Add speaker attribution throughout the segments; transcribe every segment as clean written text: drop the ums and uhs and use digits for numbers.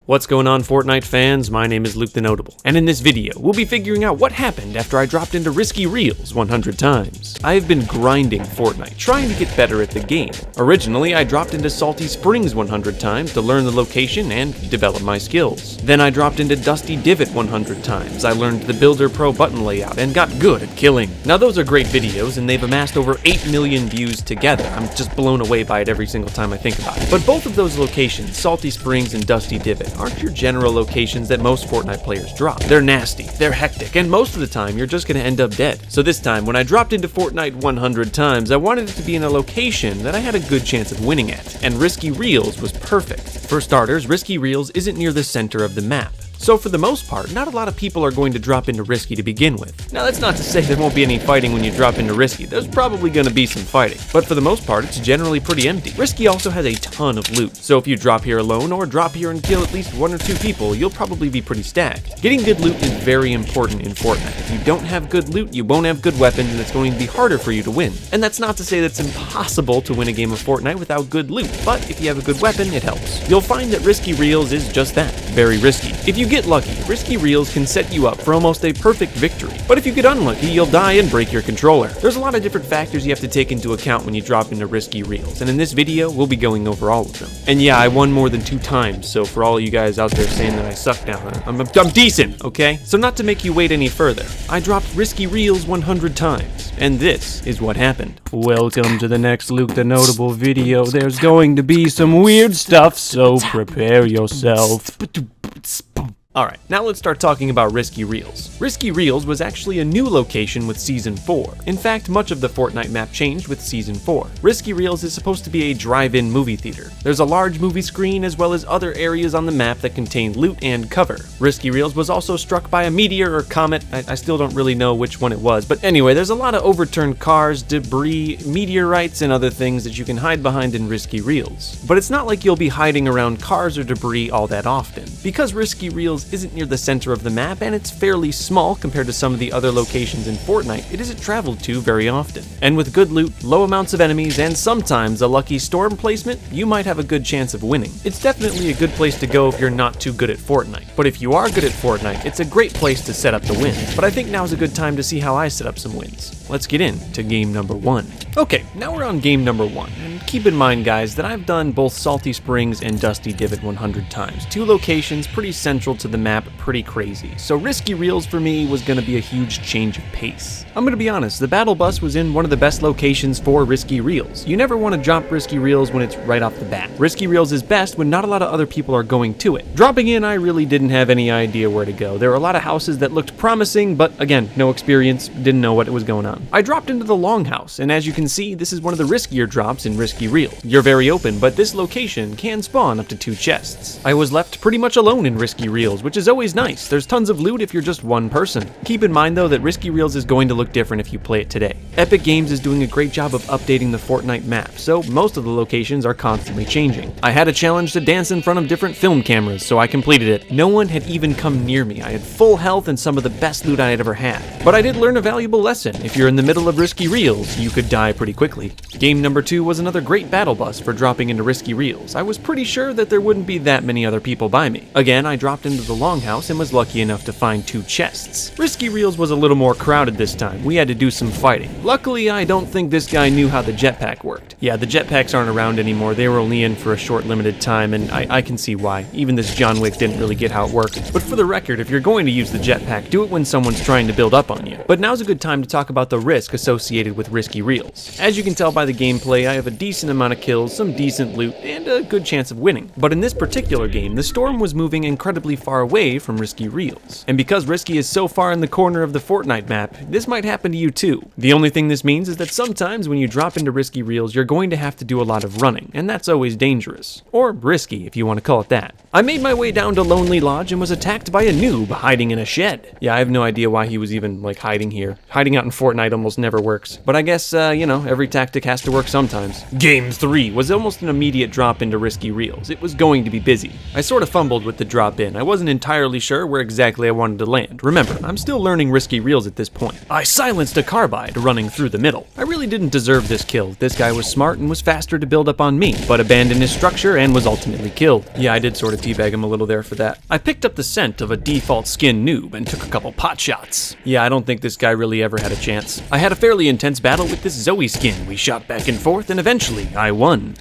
Speaker 1: What's going on, Fortnite fans? My name is Luke-thenotable, and in this video, we'll be figuring out what happened after I dropped into Risky Reels 100 times. I have been grinding Fortnite, trying to get better at the game. Originally, I dropped into Salty Springs 100 times to learn the location and develop my skills. Then I dropped into Dusty Divot 100 times. I learned the Builder Pro button layout and got good at killing. Now those are great videos, and they've amassed over 8 million views together. I'm just blown away by it every single time I think about it. But both of those locations, Salty Springs and Dusty Divot, aren't your general locations that most Fortnite players drop. They're nasty, they're hectic, and most of the time you're just gonna end up dead. So this time, when I dropped into Fortnite 100 times, I wanted it to be in a location that I had a good chance of winning at, and Risky Reels was perfect. For starters, Risky Reels isn't near the center of the map. So for the most part, not a lot of people are going to drop into Risky to begin with. Now that's not to say there won't be any fighting when you drop into Risky. There's probably going to be some fighting, but for the most part, it's generally pretty empty. Risky also has a ton of loot, so if you drop here alone or drop here and kill at least 1 or 2 people, you'll probably be pretty stacked. Getting good loot is very important in Fortnite. If you don't have good loot, you won't have good weapons, and it's going to be harder for you to win. And that's not to say that it's impossible to win a game of Fortnite without good loot, but if you have a good weapon, it helps. You'll find that Risky Reels is just that, very risky. If you get lucky, Risky Reels can set you up for almost a perfect victory. But if you get unlucky, you'll die and break your controller. There's a lot of different factors you have to take into account when you drop into Risky Reels, and in this video, we'll be going over all of them. And yeah, I won more than 2 times, so for all you guys out there saying that I suck now, I'm decent, okay? So not to make you wait any further, I dropped Risky Reels 100 times, and this is what happened. Welcome to the next Luke-thenotable video. There's going to be some weird stuff, so prepare yourself. Alright, now let's start talking about Risky Reels. Risky Reels was actually a new location with Season 4. In fact, much of the Fortnite map changed with Season 4. Risky Reels is supposed to be a drive-in movie theater. There's a large movie screen as well as other areas on the map that contain loot and cover. Risky Reels was also struck by a meteor or comet. I still don't really know which one it was, but anyway, there's a lot of overturned cars, debris, meteorites, and other things that you can hide behind in Risky Reels. But it's not like you'll be hiding around cars or debris all that often. Because Risky Reels isn't near the center of the map and it's fairly small compared to some of the other locations in Fortnite, it isn't traveled to very often. And with good loot, low amounts of enemies, and sometimes a lucky storm placement, you might have a good chance of winning. It's definitely a good place to go if you're not too good at Fortnite. But if you are good at Fortnite, it's a great place to set up the win. But I think now's a good time to see how I set up some wins. Let's get into game number 1. Okay, now we're on game number 1, and keep in mind guys that I've done both Salty Springs and Dusty Divot 100 times. 2 locations pretty central to the map, pretty crazy. So Risky Reels for me was going to be a huge change of pace. I'm going to be honest, the battle bus was in one of the best locations for Risky Reels. You never want to drop Risky Reels when it's right off the bat. Risky Reels is best when not a lot of other people are going to it. Dropping in, I really didn't have any idea where to go. There were a lot of houses that looked promising, but again, no experience, didn't know what was going on. I dropped into the Longhouse, and as you can see, this is one of the riskier drops in Risky Reels. You're very open, but this location can spawn up to 2 chests. I was left pretty much alone in Risky Reels, which is always nice. There's tons of loot if you're just one person. Keep in mind though that Risky Reels is going to look different if you play it today. Epic Games is doing a great job of updating the Fortnite map, so most of the locations are constantly changing. I had a challenge to dance in front of different film cameras, so I completed it. No one had even come near me. I had full health and some of the best loot I had ever had. But I did learn a valuable lesson. If you're in the middle of Risky Reels, you could die pretty quickly. Game number 2 was another great battle bus for dropping into Risky Reels. I was pretty sure that there wouldn't be that many other people by me. Again, I dropped into the Longhouse and was lucky enough to find 2 chests. Risky Reels was a little more crowded this time. We had to do some fighting. Luckily, I don't think this guy knew how the jetpack worked. Yeah, the jetpacks aren't around anymore. They were only in for a short limited time, and I can see why. Even this John Wick didn't really get how it worked. But for the record, if you're going to use the jetpack, do it when someone's trying to build up on you. But now's a good time to talk about the risk associated with Risky Reels. As you can tell by the gameplay, I have a decent amount of kills, some decent loot, and a good chance of winning. But in this particular game, the storm was moving incredibly far away from Risky Reels. And because Risky is so far in the corner of the Fortnite map, this might happen to you too. The only thing this means is that sometimes when you drop into Risky Reels, you're going to have to do a lot of running, and that's always dangerous. Or risky, if you want to call it that. I made my way down to Lonely Lodge and was attacked by a noob hiding in a shed. Yeah, I have no idea why he was even, hiding here. Hiding out in Fortnite Fortnite almost never works. But I guess, every tactic has to work sometimes. Game 3 was almost an immediate drop into Risky Reels. It was going to be busy. I sort of fumbled with the drop in. I wasn't entirely sure where exactly I wanted to land. Remember, I'm still learning Risky Reels at this point. I silenced a carbide running through the middle. I really didn't deserve this kill. This guy was smart and was faster to build up on me, but abandoned his structure and was ultimately killed. Yeah, I did sort of teabag him a little there for that. I picked up the scent of a default skin noob and took a couple pot shots. Yeah, I don't think this guy really ever had a chance. I had a fairly intense battle with this Zoe skin. We shot back and forth and eventually I won.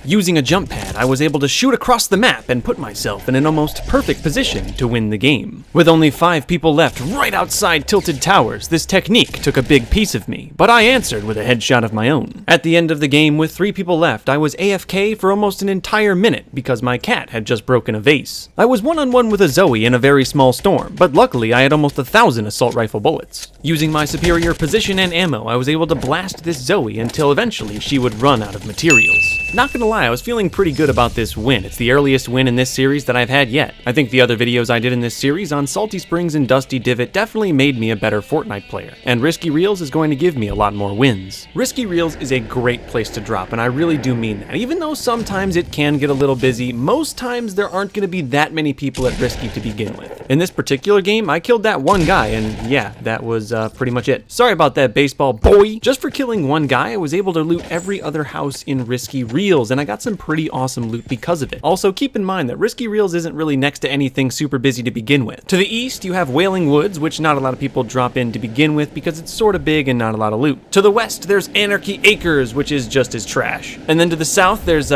Speaker 1: Using a jump pad, I was able to shoot across the map and put myself in an almost perfect position to win the game. With only 5 people left right outside Tilted Towers, this technique took a big piece of me, but I answered with a headshot of my own. At the end of the game, with 3 people left, I was AFK for almost an entire minute because my cat had just broken a vase. I was one-on-one with a Zoe in a very small storm, but luckily I had almost 1,000 assault rifle bullets. Using my superior position and ammo, I was able to blast this Zoe until eventually she would run out of materials. Not gonna lie, I was feeling pretty good about this win. It's the earliest win in this series that I've had yet. I think the other videos I did in this series on Salty Springs and Dusty Divot definitely made me a better Fortnite player, and Risky Reels is going to give me a lot more wins. Risky Reels is a great place to drop, and I really do mean that. Even though sometimes it can get a little busy, most times there aren't gonna be that many people at Risky to begin with. In this particular game, I killed that one guy, and yeah, that was pretty much it. Sorry about that, baseball boy. Just for killing one guy, I was able to loot every other house in Risky Reels, and I got some pretty awesome loot because of it. Also, keep in mind that Risky Reels isn't really next to anything super busy to begin with. To the east, you have Wailing Woods, which not a lot of people drop in to begin with because it's sort of big and not a lot of loot. To the west, there's Anarchy Acres, which is just as trash. And then to the south, there's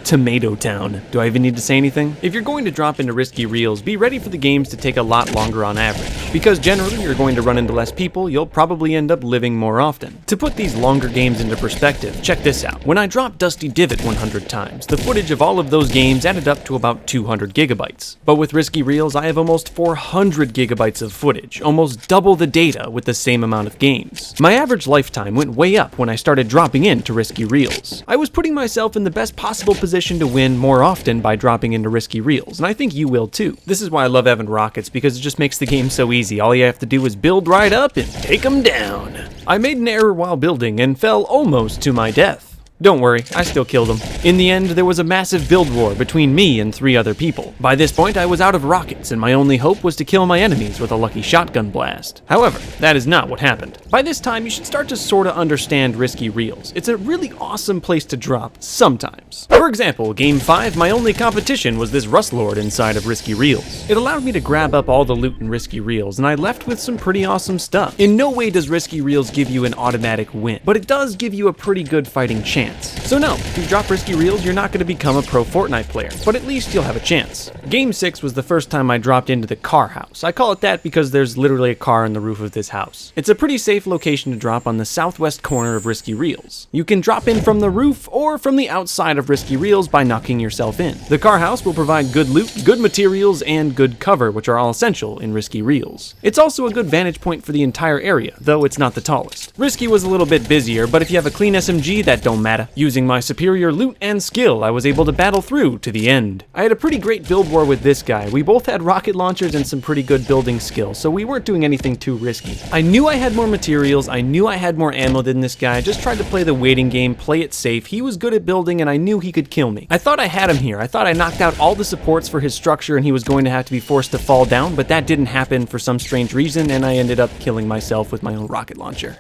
Speaker 1: Tomato Town. Do I even need to say anything? If you're going to drop into Risky Reels, be ready for the games to take a lot longer on average. Because generally you're going to run into less people, you'll probably end up living more often. To put these longer games into perspective, check this out. When I dropped Dusty Divot 100 times, the footage of all of those games added up to about 200 gigabytes. But with Risky Reels, I have almost 400 gigabytes of footage, almost double the data with the same amount of games. My average lifetime went way up when I started dropping into Risky Reels. I was putting myself in the best possible position to win more often by dropping into Risky Reels, and I think you will too. This is why I love Evan Rockets, because it just makes the game so easy. All you have to do is build right up and take them down. I made an error while building and fell almost to my death. Don't worry, I still killed him. In the end, there was a massive build war between me and 3 other people. By this point, I was out of rockets, and my only hope was to kill my enemies with a lucky shotgun blast. However, that is not what happened. By this time, you should start to sorta understand Risky Reels. It's a really awesome place to drop, sometimes. For example, Game 5, my only competition was this Rust Lord inside of Risky Reels. It allowed me to grab up all the loot in Risky Reels, and I left with some pretty awesome stuff. In no way does Risky Reels give you an automatic win, but it does give you a pretty good fighting chance. So no, if you drop Risky Reels, you're not going to become a pro Fortnite player, but at least you'll have a chance. Game 6 was the first time I dropped into the car house. I call it that because there's literally a car on the roof of this house. It's a pretty safe location to drop on the southwest corner of Risky Reels. You can drop in from the roof or from the outside of Risky Reels by knocking yourself in. The car house will provide good loot, good materials, and good cover, which are all essential in Risky Reels. It's also a good vantage point for the entire area, though it's not the tallest. Risky was a little bit busier, but if you have a clean SMG, that don't matter. Using my superior loot and skill, I was able to battle through to the end. I had a pretty great build war with this guy. We both had rocket launchers and some pretty good building skill, so we weren't doing anything too risky. I knew I had more materials, I knew I had more ammo than this guy. I just tried to play the waiting game, play it safe. He was good at building and I knew he could kill me. I thought I had him here. I thought I knocked out all the supports for his structure and he was going to have to be forced to fall down, but that didn't happen for some strange reason and I ended up killing myself with my own rocket launcher.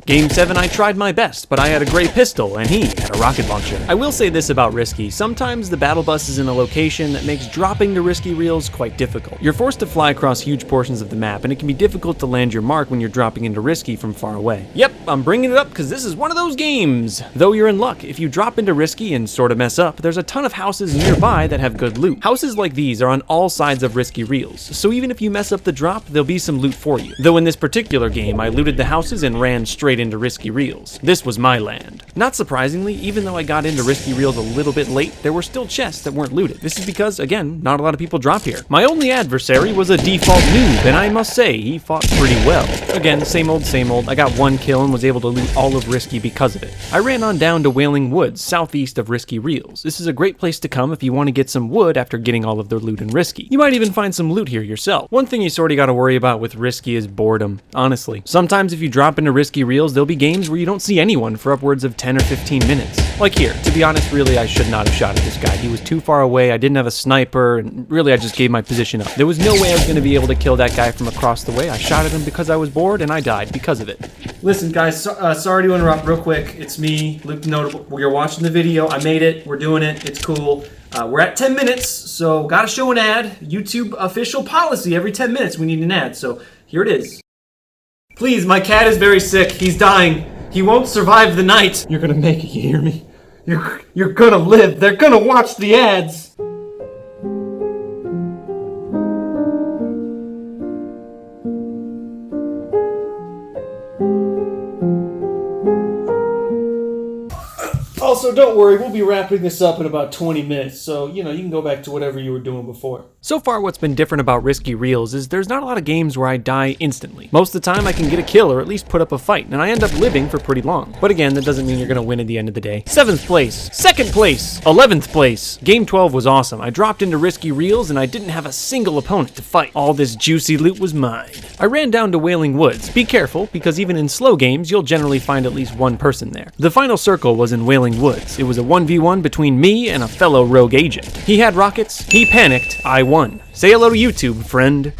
Speaker 1: Game 7, I tried my best, but I had a gray pistol and he had a rocket launcher. I will say this about Risky, sometimes the battle bus is in a location that makes dropping to Risky Reels quite difficult. You're forced to fly across huge portions of the map and it can be difficult to land your mark when you're dropping into Risky from far away. Yep, I'm bringing it up because this is one of those games. Though you're in luck, if you drop into Risky and sort of mess up, there's a ton of houses nearby that have good loot. Houses like these are on all sides of Risky Reels, so even if you mess up the drop, there'll be some loot for you. Though in this particular game, I looted the houses and ran straight into Risky Reels. This was my land. Not surprisingly, even though I got into Risky Reels a little bit late, there were still chests that weren't looted. This is because, again, not a lot of people drop here. My only adversary was a default noob, and I must say, he fought pretty well. Again, same old, same old. I got one kill and was able to loot all of Risky because of it. I ran on down to Wailing Woods, southeast of Risky Reels. This is a great place to come if you want to get some wood after getting all of their loot in Risky. You might even find some loot here yourself. One thing you sorta gotta worry about with Risky is boredom, honestly. Sometimes if you drop into Risky Reels, there'll be games where you don't see anyone for upwards of 10 or 15 minutes. Like here, to be honest, really I should not have shot at this guy. He was too far away, I didn't have a sniper, and really I just gave my position up. There was no way I was gonna be able to kill that guy from across the way. I shot at him because I was bored, and I died because of it.
Speaker 2: Listen, guys, sorry to interrupt real quick. It's me, Luke-thenotable. You're watching the video. I made it. We're doing it. It's cool. We're at 10 minutes, so gotta show an ad. YouTube official policy, every 10 minutes we need an ad, so here it is. Please, my cat is very sick. He's dying. He won't survive the night. You're gonna make it, you hear me? You're gonna live. They're gonna watch the ads. Also, don't worry, we'll be wrapping this up in about 20 minutes, so, you can go back to whatever you were doing before.
Speaker 1: So far, what's been different about Risky Reels is there's not a lot of games where I die instantly. Most of the time, I can get a kill or at least put up a fight, and I end up living for pretty long. But again, that doesn't mean you're gonna win at the end of the day. 7th place, 2nd place, 11th place. Game 12 was awesome. I dropped into Risky Reels, and I didn't have a single opponent to fight. All this juicy loot was mine. I ran down to Wailing Woods. Be careful, because even in slow games, you'll generally find at least one person there. The final circle was in Wailing Woods. It was a 1v1 between me and a fellow rogue agent. He had rockets, he panicked, I won. Say hello to YouTube, friend.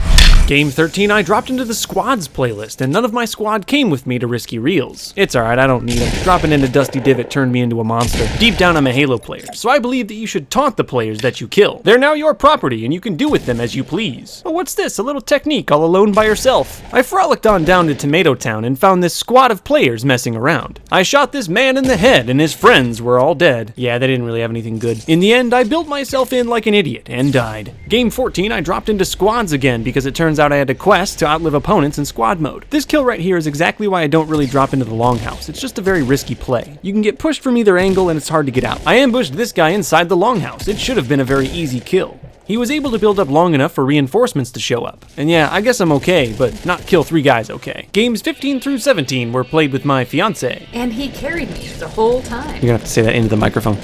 Speaker 1: Game 13, I dropped into the squads playlist, and none of my squad came with me to Risky Reels. It's alright, I don't need them. Dropping into Dusty Divot turned me into a monster. Deep down, I'm a Halo player, so I believe that you should taunt the players that you kill. They're now your property, and you can do with them as you please. Oh, what's this? A little technique all alone by yourself. I frolicked on down to Tomato Town and found this squad of players messing around. I shot this man in the head, and his friends were all dead. Yeah, they didn't really have anything good. In the end, I built myself in like an idiot, and died. Game 14, I dropped into squads again, because it turns out I had a quest to outlive opponents in squad mode. This kill right here is exactly why I don't really drop into the longhouse. It's just a very risky play. You can get pushed from either angle and it's hard to get out. I ambushed this guy inside the longhouse. It should have been a very easy kill. He was able to build up long enough for reinforcements to show up. And yeah, I guess I'm okay, but not kill 3 guys okay. Games 15 through 17 were played with my fiance.
Speaker 3: And he carried me the whole time.
Speaker 1: You're gonna have to say that into the microphone.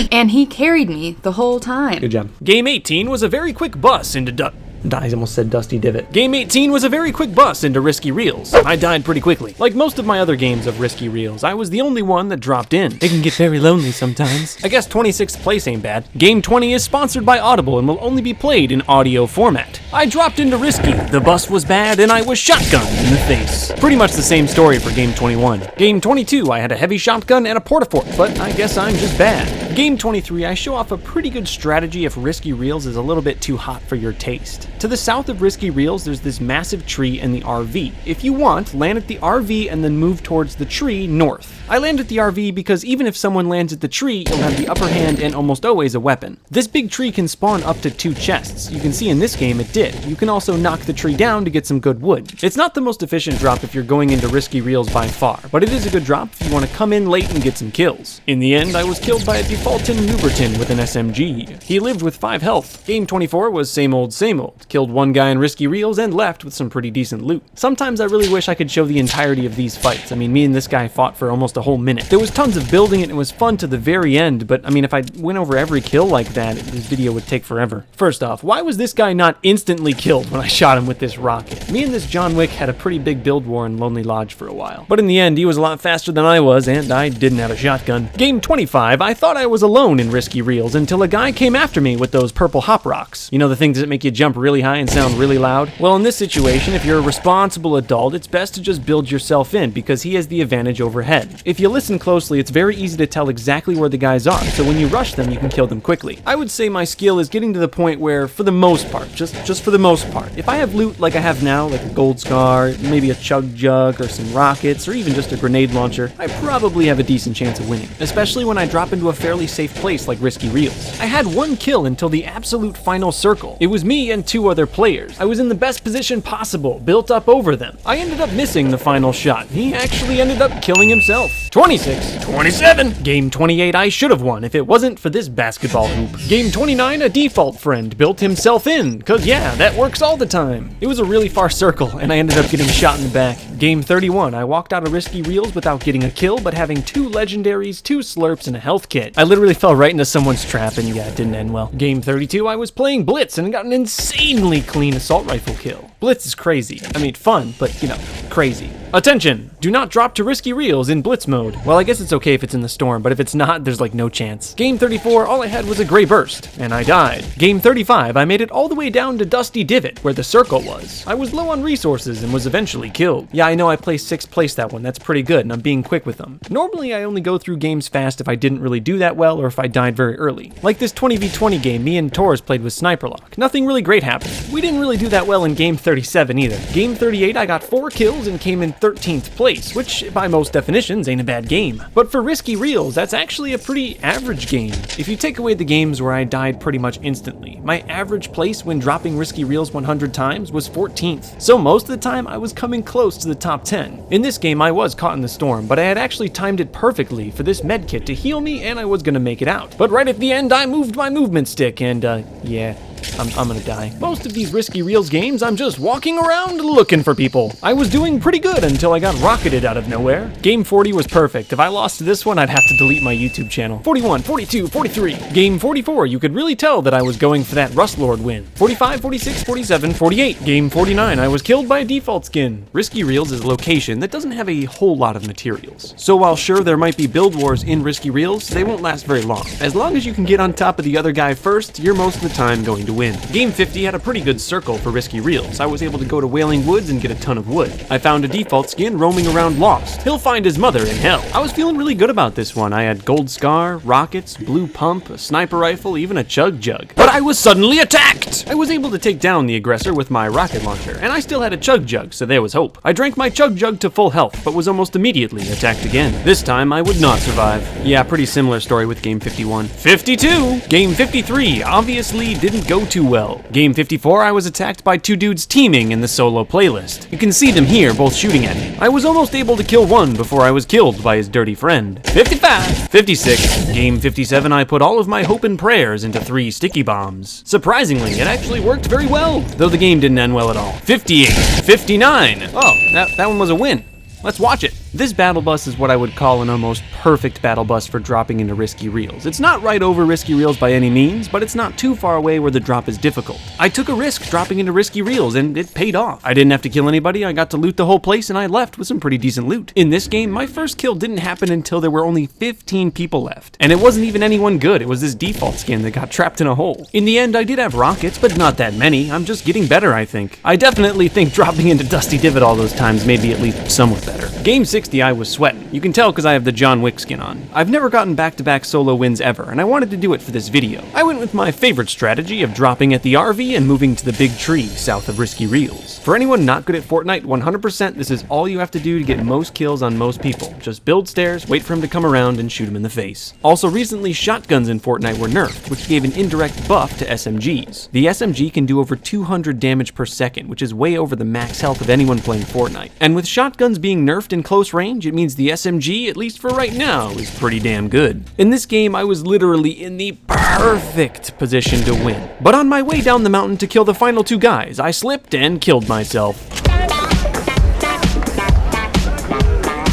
Speaker 3: And he carried me the whole time.
Speaker 1: Good job. Game 18 was a very quick bus into I almost said Dusty Divot. Game 18 was a very quick bus into Risky Reels. I died pretty quickly. Like most of my other games of Risky Reels, I was the only one that dropped in. It can get very lonely sometimes. I guess 26th place ain't bad. Game 20 is sponsored by Audible and will only be played in audio format. I dropped into Risky. The bus was bad and I was shotgunned in the face. Pretty much the same story for Game 21. Game 22, I had a heavy shotgun and a portafort, but I guess I'm just bad. Game 23, I show off a pretty good strategy if Risky Reels is a little bit too hot for your taste. To the south of Risky Reels, there's this massive tree and the RV. If you want, land at the RV and then move towards the tree north. I land at the RV because even if someone lands at the tree, you'll have the upper hand and almost always a weapon. This big tree can spawn up to 2 chests. You can see in this game it did. You can also knock the tree down to get some good wood. It's not the most efficient drop if you're going into Risky Reels by far, but it is a good drop if you want to come in late and get some kills. In the end, I was killed by a defaultin Nuberton with an SMG. He lived with 5 health. Game 24 was same old, same old. Killed one guy in Risky Reels and left with some pretty decent loot. Sometimes I really wish I could show the entirety of these fights. I mean, me and this guy fought for almost a whole minute. There was tons of building and it was fun to the very end, but I mean, if I went over every kill like that, this video would take forever. First off, why was this guy not instantly killed when I shot him with this rocket? Me and this John Wick had a pretty big build war in Lonely Lodge for a while. But in the end, he was a lot faster than I was, and I didn't have a shotgun. Game 25, I thought I was alone in Risky Reels until a guy came after me with those purple hop rocks. You know, the things that make you jump really high and sound really loud? Well, in this situation, if you're a responsible adult, it's best to just build yourself in because he has the advantage overhead. If you listen closely, it's very easy to tell exactly where the guys are, so when you rush them, you can kill them quickly. I would say my skill is getting to the point where, for the most part, just for the most part, if I have loot like I have now, like a gold scar, maybe a chug jug, or some rockets, or even just a grenade launcher, I probably have a decent chance of winning, especially when I drop into a fairly safe place like Risky Reels. I had 1 kill until the absolute final circle. It was me and 2 other players. I was in the best position possible, built up over them. I ended up missing the final shot. He actually ended up killing himself. 26, 27. Game 28 I should have won if it wasn't for this basketball hoop. Game 29 a default friend built himself in, cause yeah, that works all the time. It was a really far circle and I ended up getting shot in the back. Game 31 I walked out of risky reels without getting a kill but having 2 legendaries, 2 slurps, and a health kit. I literally fell right into someone's trap and yeah, it didn't end well. Game 32 I was playing Blitz and got an insanely clean assault rifle kill. Blitz is crazy. I mean fun, but you know, crazy. Attention! Do not drop to risky reels in Blitz mode. Well, I guess it's okay if it's in the storm, but if it's not, there's like no chance. Game 34, all I had was a gray burst, and I died. Game 35, I made it all the way down to Dusty Divot, where the circle was. I was low on resources and was eventually killed. Yeah, I know I placed 6th place that one, that's pretty good, and I'm being quick with them. Normally, I only go through games fast if I didn't really do that well or if I died very early. Like this 20v20 game me and Torres played with Sniper Lock. Nothing really great happened. We didn't really do that well in Game 37 either. Game 38, I got 4 kills and came in 13th place, which by most definitions ain't a bad game. But for risky reels, that's actually a pretty average game. If you take away the games where I died pretty much instantly, my average place when dropping risky reels 100 times was 14th. So most of the time I was coming close to the top 10. In this game I was caught in the storm, but I had actually timed it perfectly for this medkit to heal me and I was gonna make it out. But right at the end I moved my movement stick and yeah. I'm gonna die. Most of these risky reels games, I'm just walking around looking for people. I was doing pretty good until I got rocketed out of nowhere. Game 40 was perfect. If I lost to this one, I'd have to delete my YouTube channel. 41, 42, 43. Game 44, you could really tell that I was going for that Rust Lord win. 45, 46, 47, 48. Game 49, I was killed by a default skin. Risky reels is a location that doesn't have a whole lot of materials. So while sure there might be build wars in risky reels, they won't last very long. As long as you can get on top of the other guy first, you're most of the time going to win. Game 50 had a pretty good circle for risky reels. I was able to go to Wailing Woods and get a ton of wood. I found a default skin roaming around lost. He'll find his mother in hell. I was feeling really good about this one. I had gold scar, rockets, blue pump, a sniper rifle, even a chug jug. But I was suddenly attacked! I was able to take down the aggressor with my rocket launcher, and I still had a chug jug, so there was hope. I drank my chug jug to full health, but was almost immediately attacked again. This time I would not survive. Yeah, pretty similar story with Game 51. 52! Game 53 obviously didn't go too well. Game 54, I was attacked by 2 dudes teaming in the solo playlist. You can see them here, both shooting at me. I was almost able to kill one before I was killed by his dirty friend. 55, 56. Game 57, I put all of my hope and prayers into 3 sticky bombs. Surprisingly, it actually worked very well, though the game didn't end well at all. 58, 59. Oh, that one was a win. Let's watch it. This battle bus is what I would call an almost perfect battle bus for dropping into risky reels. It's not right over risky reels by any means, but it's not too far away where the drop is difficult. I took a risk dropping into risky reels and it paid off. I didn't have to kill anybody, I got to loot the whole place and I left with some pretty decent loot. In this game, my first kill didn't happen until there were only 15 people left. And it wasn't even anyone good, it was this default skin that got trapped in a hole. In the end, I did have rockets, but not that many. I'm just getting better, I think. I definitely think dropping into Dusty Divot all those times made me at least somewhat better. Game 60, I was sweating. You can tell because I have the John Wick skin on. I've never gotten back-to-back solo wins ever, and I wanted to do it for this video. I went with my favorite strategy of dropping at the RV and moving to the big tree south of risky reels. For anyone not good at Fortnite, 100% this is all you have to do to get most kills on most people. Just build stairs, wait for him to come around, and shoot him in the face. Also, recently shotguns in Fortnite were nerfed, which gave an indirect buff to SMGs. The SMG can do over 200 damage per second, which is way over the max health of anyone playing Fortnite. And with shotguns being nerfed in close range, it means the SMG, at least for right now, is pretty damn good. In this game, I was literally in the perfect position to win. But on my way down the mountain to kill the final 2 guys, I slipped and killed myself.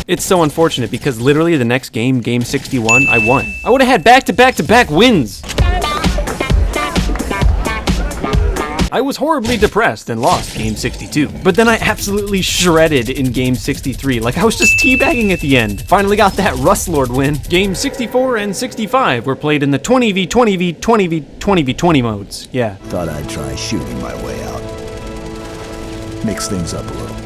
Speaker 1: It's so unfortunate because literally the next game, Game 61, I won. I would have had back-to-back-to-back wins. I was horribly depressed and lost Game 62. But then I absolutely shredded in Game 63, like I was just teabagging at the end. Finally got that Rust Lord win. Game 64 and 65 were played in the 20v20v20v20v20 modes. Yeah.
Speaker 4: Thought I'd try shooting my way out. Mix things up a little.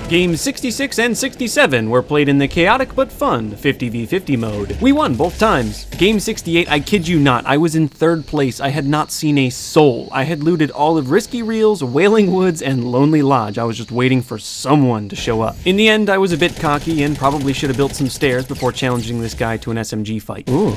Speaker 1: Games 66 and 67 were played in the chaotic but fun 50v50 mode. We won both times. Game 68, I kid you not, I was in 3rd place. I had not seen a soul. I had looted all of Risky Reels, Wailing Woods, and Lonely Lodge. I was just waiting for someone to show up. In the end, I was a bit cocky and probably should have built some stairs before challenging this guy to an SMG fight. Ooh.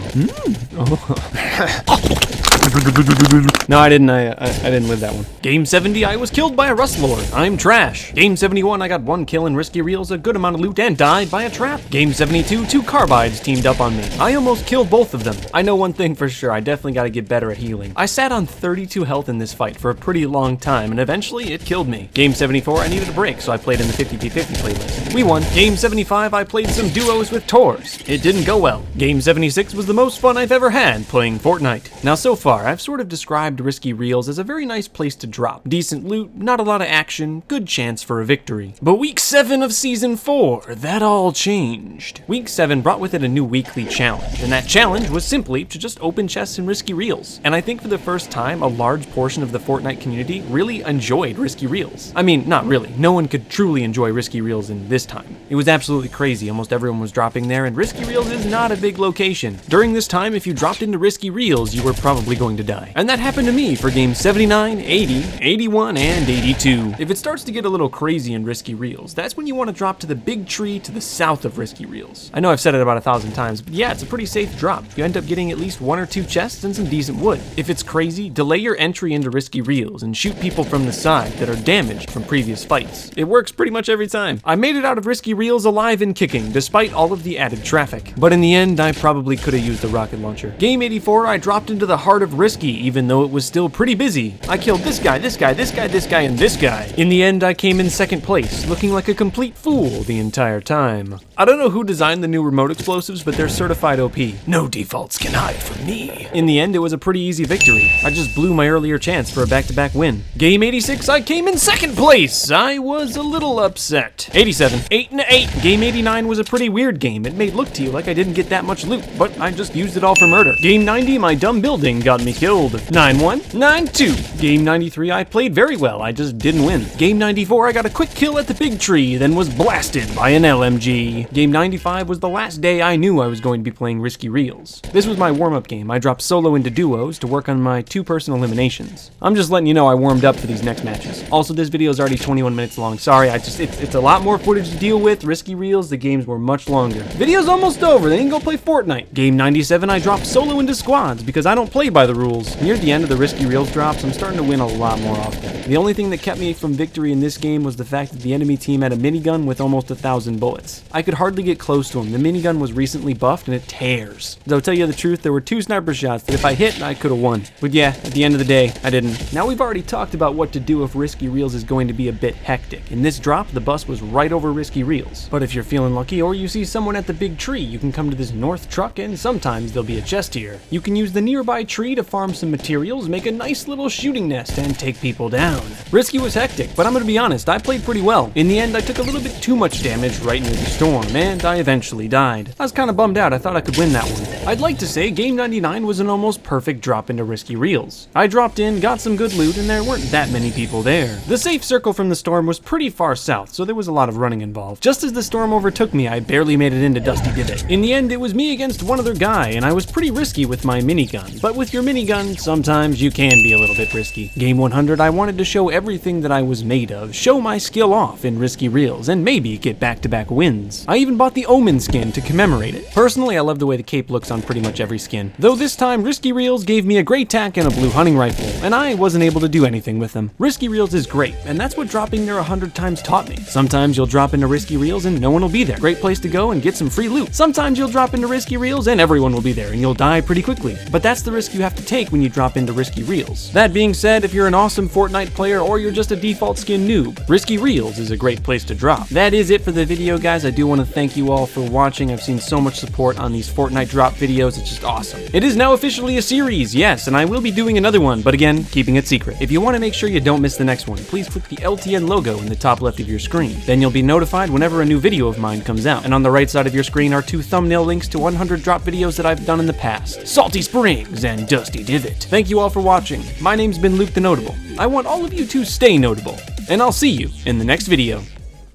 Speaker 1: No, I didn't. I didn't live that one. Game 70, I was killed by a rustlord. I'm trash. Game 71, I got 1 kill in risky reels, a good amount of loot, and died by a trap. Game 72, 2 carbides teamed up on me. I almost killed both of them. I know one thing for sure, I definitely gotta get better at healing. I sat on 32 health in this fight for a pretty long time, and eventually it killed me. Game 74, I needed a break, so I played in the 50v50 playlist. We won. Game 75, I played some duos with Tors. It didn't go well. Game 76 was the most fun I've ever had playing Fortnite. Now so far, I've sort of described risky reels as a very nice place to drop. Decent loot, not a lot of action, good chance for a victory. But week 7 of season 4, that all changed. Week 7 brought with it a new weekly challenge, and that challenge was simply to just open chests in risky reels. And I think for the first time, a large portion of the Fortnite community really enjoyed risky reels. I mean, not really. No one could truly enjoy risky reels in this time. It was absolutely crazy. Almost everyone was dropping there, and risky reels is not a big location. During this time, if you dropped into risky reels, you were probably going to die. And that happened to me for games 79, 80, 81, and 82. If it starts to get a little crazy in risky reels, that's when you want to drop to the big tree to the south of risky reels. I know I've said it about 1,000 times, but yeah, it's a pretty safe drop. You end up getting at least 1 or 2 chests and some decent wood. If it's crazy, delay your entry into risky reels and shoot people from the side that are damaged from previous fights. It works pretty much every time. I made it out of risky reels alive and kicking, despite all of the added traffic. But in the end, I probably could have used a rocket launcher. Game 84, I dropped into the heart of risky, even though it was still pretty busy. I killed this guy, this guy, this guy, this guy, and this guy. In the end, I came in 2nd place, looking like a complete fool the entire time. I don't know who designed the new remote explosives, but they're certified OP. No defaults can hide from me. In the end, it was a pretty easy victory. I just blew my earlier chance for a back-to-back win. Game 86, I came in 2nd place. I was a little upset. 87, 8 and 8. Game 89 was a pretty weird game. It may look to you like I didn't get that much loot, but I just used it all for murder. Game 90, my dumb building got me killed. 9-1, 9-2. Game 93, I played very well. I just didn't win. Game 94, I got a quick kill at the big tree, then was blasted by an LMG. Game 95 was the last day I knew I was going to be playing risky reels. This was my warm-up game. I dropped solo into duos to work on my 2-person eliminations. I'm just letting you know I warmed up for these next matches. Also, this video is already 21 minutes long. Sorry, it's a lot more footage to deal with. Risky reels, the games were much longer. Video's almost over, then you can go play Fortnite. Game 97, I dropped solo into squads because I don't play by the rules. Near the end of the risky reels drops, I'm starting to win a lot more often. The only thing that kept me from victory in this game was the fact that the enemy team had a minigun with almost 1,000 bullets. I could hardly get close to him. The minigun was recently buffed and it tears. Though, tell you the truth, there were 2 sniper shots that if I hit, I could have won. But yeah, at the end of the day, I didn't. Now we've already talked about what to do if risky reels is going to be a bit hectic. In this drop, the bus was right over risky reels. But if you're feeling lucky or you see someone at the big tree, you can come to this north truck and sometimes there'll be a chest here. You can use the nearby tree to farm some materials, make a nice little shooting nest, and take people down. Risky was hectic, but I'm gonna be honest, I played pretty well. In the end, I took a little bit too much damage right near the storm, and I eventually died. I was kinda bummed out, I thought I could win that one. I'd like to say Game 99 was an almost perfect drop into risky reels. I dropped in, got some good loot, and there weren't that many people there. The safe circle from the storm was pretty far south, so there was a lot of running involved. Just as the storm overtook me, I barely made it into Dusty Divot. In the end, it was me against one other guy, and I was pretty risky with my minigun. But with your minigun, sometimes you can be a little bit risky. Game 100, I wanted to show everything that I was made of, show my skill off in risky reels, and maybe get back-to-back wins. I even bought the Omen skin to commemorate it. Personally, I love the way the cape looks on pretty much every skin. Though this time, risky reels gave me a great tack and a blue hunting rifle, and I wasn't able to do anything with them. Risky reels is great, and that's what dropping there 100 times taught me. Sometimes you'll drop into risky reels and no one will be there. Great place to go and get some free loot. Sometimes you'll drop into risky reels and everyone will be there and you'll die pretty quickly. But that's the risk you have to take when you drop into risky reels. That being said, if you're an awesome Fortnite player or you're just a default skin noob, risky reels is a great place to drop. That is it for the video, guys. I do want to thank you all for watching. I've seen so much support on these Fortnite drop videos. It's just awesome. It is now officially a series, yes, and I will be doing another one, but again, keeping it secret. If you want to make sure you don't miss the next one, please click the LTN logo in the top left of your screen. Then you'll be notified whenever a new video of mine comes out. And on the right side of your screen are 2 thumbnail links to 100 drop videos that I've done in the past. Salty Springs and Dusty Divot. Thank you all for watching. My name's been Luke the Notable. I want all of you to stay notable, and I'll see you in the next video.